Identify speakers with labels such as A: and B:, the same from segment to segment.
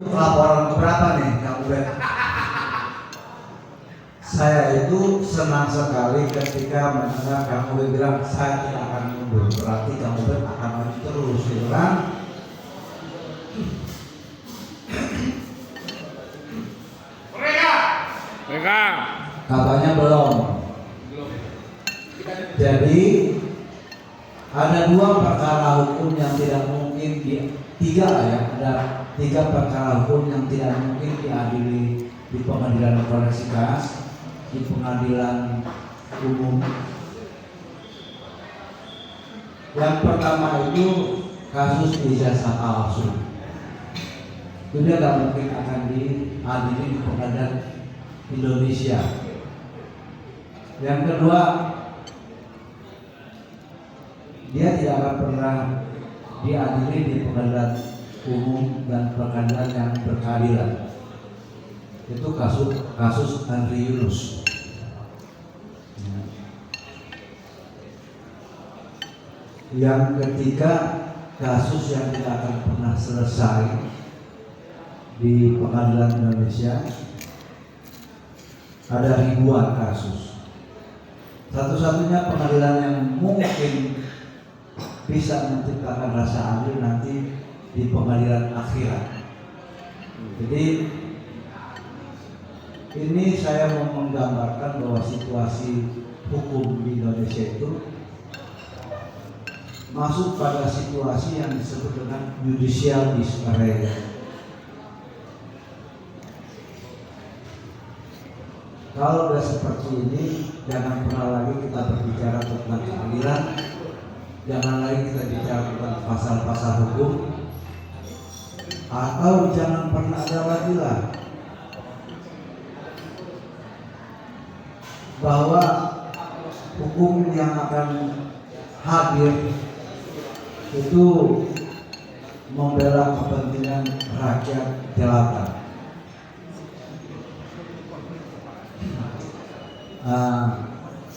A: Laporan keberapa nih Kang Ubed? Saya itu senang sekali ketika mendengar Kang Ubed bilang saya tidak akan mundur, berarti Kang Ubed akan maju terus, gitu kan?
B: Mereka
A: Katanya belum. Jadi ada dua perkara hukum yang tidak mungkin ada tiga perkara hukum yang tidak mungkin diadili di pengadilan koreksi kas, di pengadilan umum. Yang pertama itu kasus ijazah palsu. Itu dia nggak mungkin akan diadili di pengadilan Indonesia. Yang kedua, dia tidak akan pernah diadili di pengadilan umum dan pengadilan yang berkeadilan. Itu kasus Andri Yunus. Yang ketiga, kasus yang tidak akan pernah selesai di pengadilan Indonesia. Ada ribuan kasus. Satu-satunya pengadilan yang mungkin bisa menciptakan rasa adil nanti di pengadilan akhirat. Jadi ini saya mau menggambarkan bahwa situasi hukum di Indonesia itu masuk pada situasi yang disebut dengan judicial disarray. Kalau sudah seperti ini, jangan pernah lagi kita berbicara tentang keadilan, jangan lagi kita bicara tentang pasal-pasal hukum, atau jangan pernah ada lagi lah bahwa hukum yang akan hadir itu membela kepentingan rakyat jelata.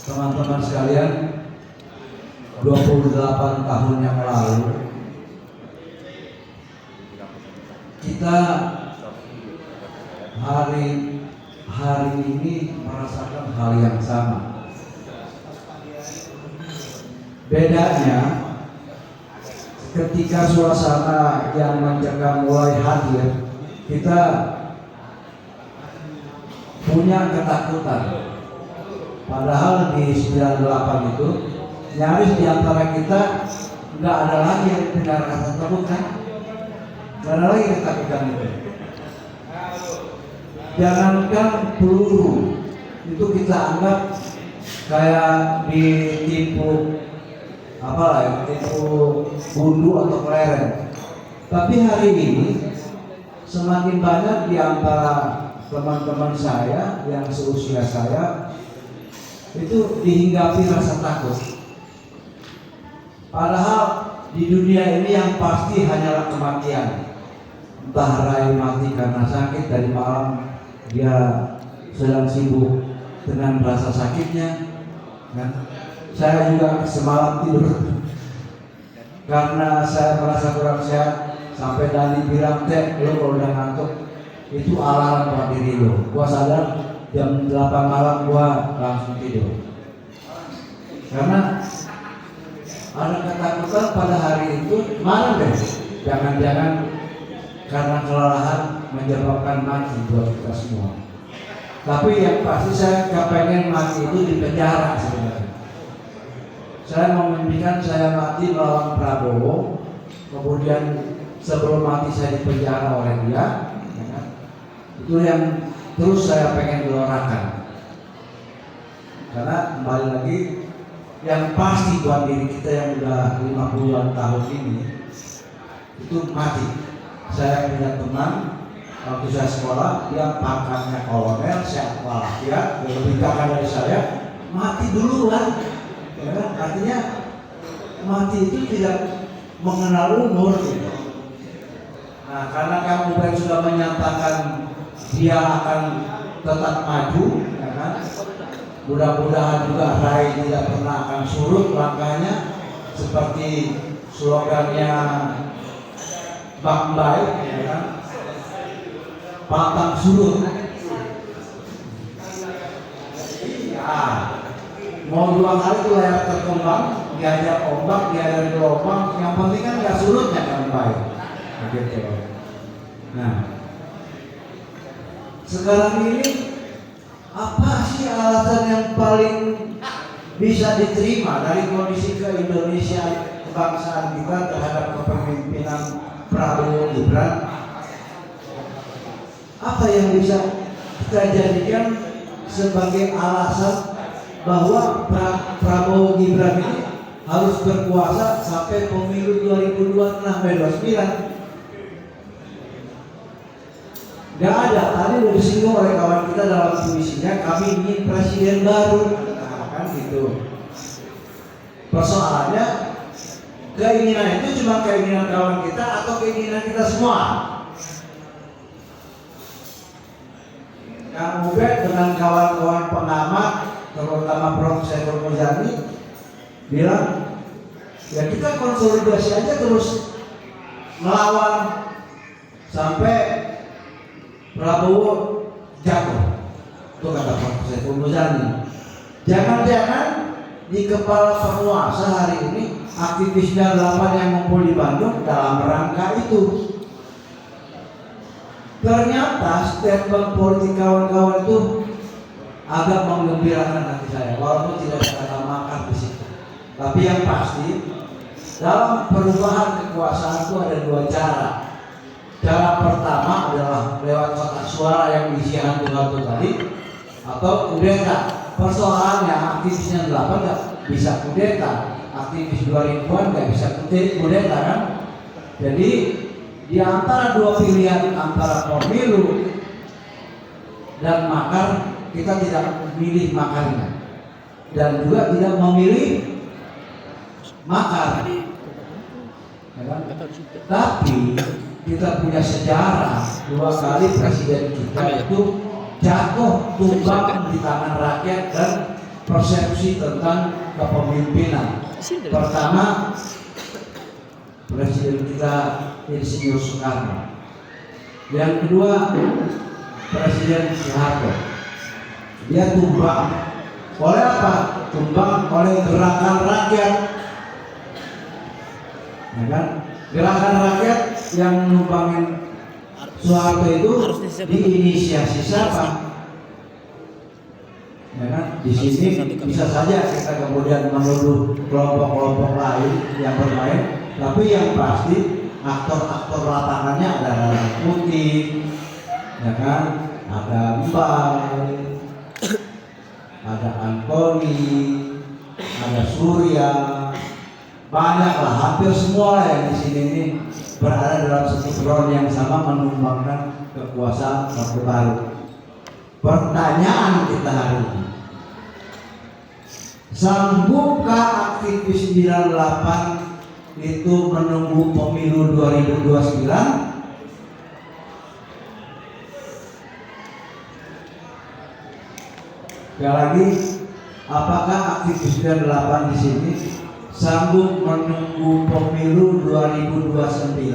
A: Teman-teman sekalian, 28 tahun yang lalu kita hari ini merasakan hal yang sama. Bedanya ketika suasana yang mencekam mulai hadir, kita punya ketakutan. Padahal di 98 itu nyaris diantara kita nggak ada lagi yang dengar kata takut kan? Nggak ada lagi ketakutan itu. Jangankan peluru itu kita anggap kayak ditipu tipu gundu atau kelereng. Tapi hari ini semakin banyak di antara teman-teman saya yang seusia saya itu dihinggapi rasa takut. Padahal di dunia ini yang pasti hanyalah kematian. Entah Rai mati karena sakit dari malam, dia sedang sibuk dengan rasa sakitnya. Saya juga semalam tidur karena saya merasa kurang sehat, sampai Dani bilang, "Teh, lu kalau udah ngantuk itu alarm buat diri lu." Gua sadar jam 8 malam gua langsung tidur. Karena ada ketakutan pada hari itu, mana deh? Jangan-jangan karena kelelahan menyebabkan mati buat kita semua. Tapi yang pasti saya gak pengen mati itu di penjara sebenarnya. Saya memimpikan saya mati melawan Prabowo, kemudian sebelum mati saya dipenjara oleh dia. Itu yang terus saya pengen gelorakan. Karena kembali lagi, yang pasti buat diri kita yang udah 50-an tahun ini itu mati. Saya punya teman waktu saya sekolah, dia pangkatnya kolonel, sehat walafiat, lebih kakak dari saya, mati duluan. Ya, artinya mati itu tidak mengenal umur gitu. Nah, karena Kang Ubed sudah menyatakan dia akan tetap maju, ya kan? Mudah-mudahan juga Rai tidak pernah akan surut langkahnya, seperti slogannya Bang Baik, ya kan? pantang surut. Ya, mau 2 kali itu layar terkembang, diajak ombak, diajak gelombang, yang penting kan nggak surutnya kan baik. Begitu. Nah, sekarang ini apa sih alasan yang paling bisa diterima dari kondisi ke-Indonesia kebangsaan kita terhadap kepemimpinan Prabowo Gibran? Apa yang bisa kita jadikan sebagai alasan bahwa Prabowo Gibran ini harus berkuasa sampai pemilu 2029? Gak ada. Tadi udah disinggung oleh kawan kita dalam puisinya, kami ingin presiden baru. Nah, kan gitu. Persoalannya, keinginan itu cuma keinginan kawan kita atau keinginan kita semua? Kang Ubed dengan kawan-kawan pengamat, terutama Prof. Saiful Muzani, bilang, ya kita konsolidasi aja terus melawan sampai Prabowo jatuh. Itu kata Prof. Saiful Muzani. Jangan-jangan di kepala penguasa hari ini aktivis 8 yang ngumpul di Bandung dalam rangka itu. Ternyata statement politik kawan-kawan itu agak menggembirakan hati saya, walaupun tidak ada kata makar di situ. Tapi yang pasti dalam perubahan kekuasaan itu ada 2 cara. Cara pertama adalah lewat kotak suara yang diisi hantu-hantu tadi, atau kudeta. Persoalannya aktivisnya 8 nggak bisa kudeta, aktivis 2000-an nggak bisa kudeta kan? Jadi di antara 2 pilihan antara pemilu dan makar, kita tidak memilih makarnya dan juga tidak memilih makar, ya kan? Tapi kita punya sejarah 2 kali presiden kita itu jatuh tumbang di tangan rakyat dan persepsi tentang kepemimpinan. Pertama, presiden kita Insinyur Soekarno. Yang kedua, Presiden Soeharto. Dia tumbang. Oleh apa? Tumbang oleh gerakan rakyat. Ya kan? Gerakan rakyat yang numbangin Soeharto itu diinisiasi siapa? Ya kan? Di sini bisa saja kita kemudian menuduh kelompok-kelompok lain yang bermain, tapi yang pasti aktor-aktor lapangannya ada Putin, ya kan? Ada Mbak, ada Antoni, ada Surya, banyaklah, hampir semua yang di sini ini berada dalam satu front yang sama menumbangkan kekuasaan Orde Baru. Pertanyaan kita hari ini, sanggupkah aktivis 98 itu menunggu pemilu 2029? Sekali lagi, apakah aktivis 98 di sini sanggup menunggu pemilu 2029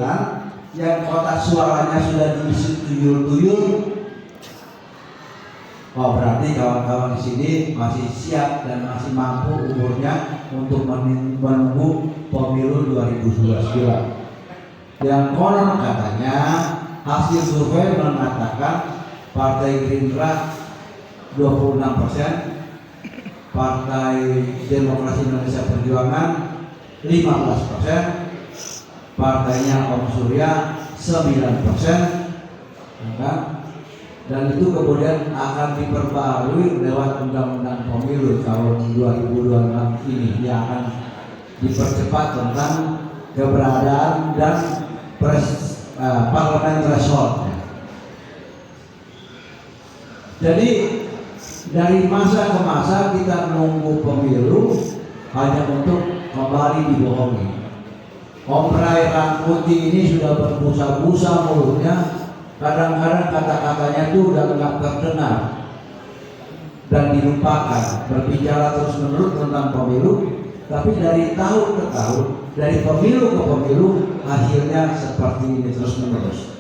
A: yang kotak suaranya sudah diisi tuyul-tuyul? Oh, berarti kawan-kawan di sini masih siap dan masih mampu umurnya untuk menunggu pemilu 2029. Yang konon katanya hasil survei mengatakan Partai Gerindra 26%, Partai Demokrasi Indonesia Perjuangan 15%, partainya Om Surya 9%, kan? Dan itu kemudian akan diperbarui lewat undang-undang pemilu tahun 2026 ini yang akan dipercepat tentang keberadaan dan parlemen threshold. Jadi dari masa ke masa kita menunggu pemilu hanya untuk kembali dibohongi. Om Rai Rangkuti ini sudah berbusa-busa mulutnya. Kadang-kadang kata-katanya itu udah nggak terdengar dan dilupakan, berbicara terus-menerus tentang pemilu, tapi dari tahun ke tahun, dari pemilu ke pemilu, hasilnya seperti ini terus-menerus.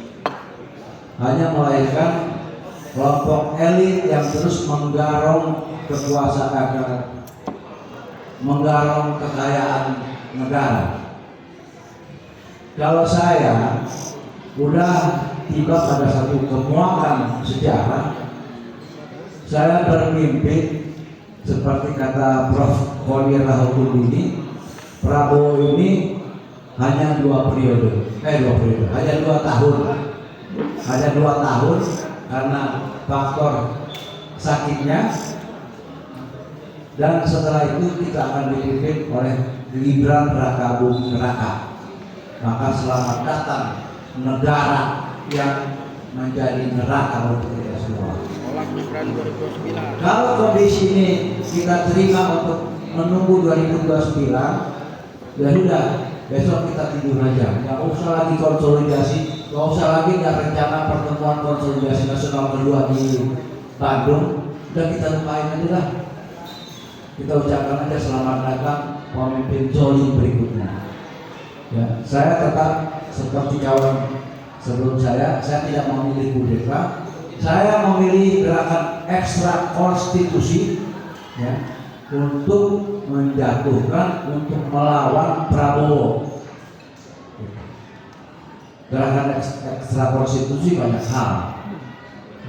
A: hanya melahirkan kelompok elit yang terus menggarong kekuasaan, menggarong kekayaan negara. Kalau saya udah tiba pada satu kemuakan sejarah, saya bermimpi seperti kata Prof. Koni Rahakundini, Prabowo ini hanya dua periode, hanya 2 tahun, karena faktor sakitnya, dan setelah itu kita akan dipimpin oleh Gibran Raka Buming Raka. Maka selamat datang negara yang menjadi neraka untuk kita semua. Kalau kondisi ini kita terima untuk menunggu 2029, ya sudah, besok kita tidur aja. Nggak usah lagi konsolidasi, nggak usah lagi rencana pertemuan konsolidasi nasional kedua di Bandung. Udah kita lupain aja lah. Kita ucapkan aja selamat datang pemimpin zolim berikutnya. Ya, saya tetap seperti kawan sebelum saya tidak memilih kudeta, saya memilih gerakan ekstra konstitusi, ya, untuk menjatuhkan, untuk melawan Prabowo. Gerakan ekstra konstitusi banyak hal,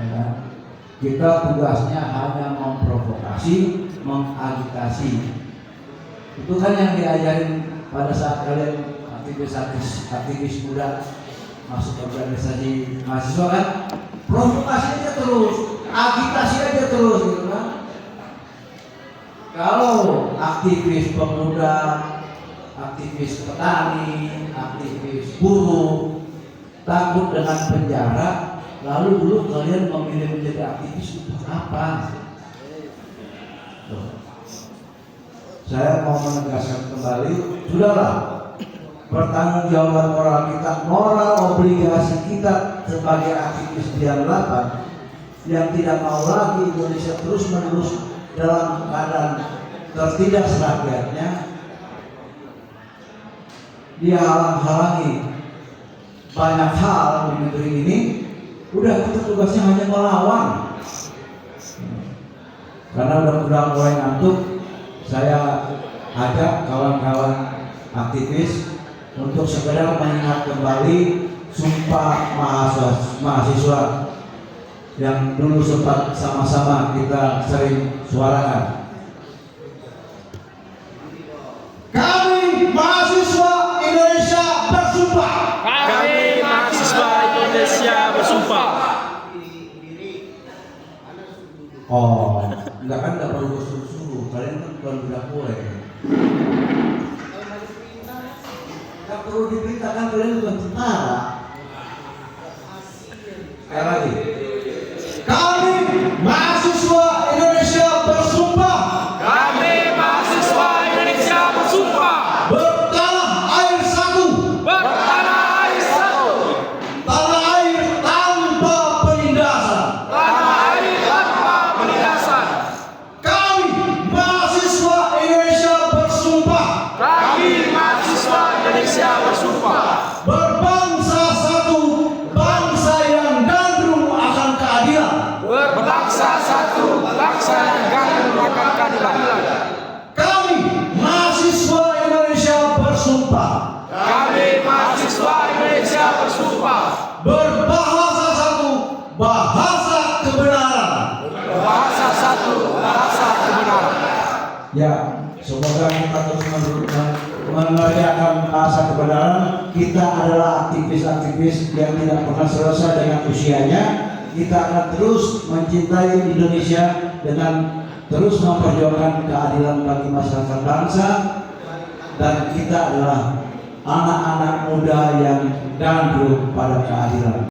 A: ya. Kita tugasnya hanya memprovokasi, mengagitasi. Itu kan yang diajarin pada saat kalian aktivis muda masuk organisasi mahasiswa kan, provokasi aja terus, agitasi aja terus, gitu kan. Kalau aktivis pemuda, aktivis petani, aktivis buruh takut dengan penjara, lalu dulu kalian memilih menjadi aktivis untuk apa? Saya mau menegaskan kembali, sudahlah, pertanggungjawaban moral kita, moral obligasi kita sebagai aktivis di 8 yang tidak mau lagi Indonesia terus-menerus dalam keadaan tertindas rakyatnya, dia halang-halangi banyak hal di negeri ini. Udah, kita tugasnya hanya melawan. Karena udah mulai ngantuk, saya ajak kawan-kawan aktivis untuk sekedar mengingat kembali sumpah mahasiswa yang dulu sempat sama-sama kita sering suarakan. Kami mahasiswa Indonesia bersumpah.
B: Kami mahasiswa Indonesia bersumpah.
A: Oh, enggak kan, enggak perlu suruh-suruh. Kalian kan bukan budak boleh. Enggak perlu diberitakan, kalian bukan tentara. Sekali lagi. Kami mahasiswa Indonesia bersumpah.
B: Kami mahasiswa Indonesia bersumpah.
A: Bertanah air satu.
B: Bertanah air satu.
A: Tanah air tanpa penindasan.
B: Tanah air tanpa penindasan.
A: Kami mahasiswa Indonesia bersumpah.
B: Kami mahasiswa Indonesia bersumpah.
A: Berbangsa satu, bangsa yang gandrung akan keadilan.
B: Berbangsa satu, bangsa yang gandrung akan keadilan.
A: Kami mahasiswa Indonesia bersumpah.
B: Kami mahasiswa Indonesia bersumpah.
A: Berbahasa satu, bahasa kebenaran.
B: Bahasa satu, bahasa kebenaran.
A: Ya, semoga kita terus mengerjakan bahasa kebenaran. Kita adalah aktivis-aktivis yang tidak pernah selesai dengan usianya. Kita akan terus mencintai Indonesia dengan terus memperjuangkan keadilan bagi masyarakat bangsa. Dan kita adalah anak-anak muda yang gandrung pada keadilan.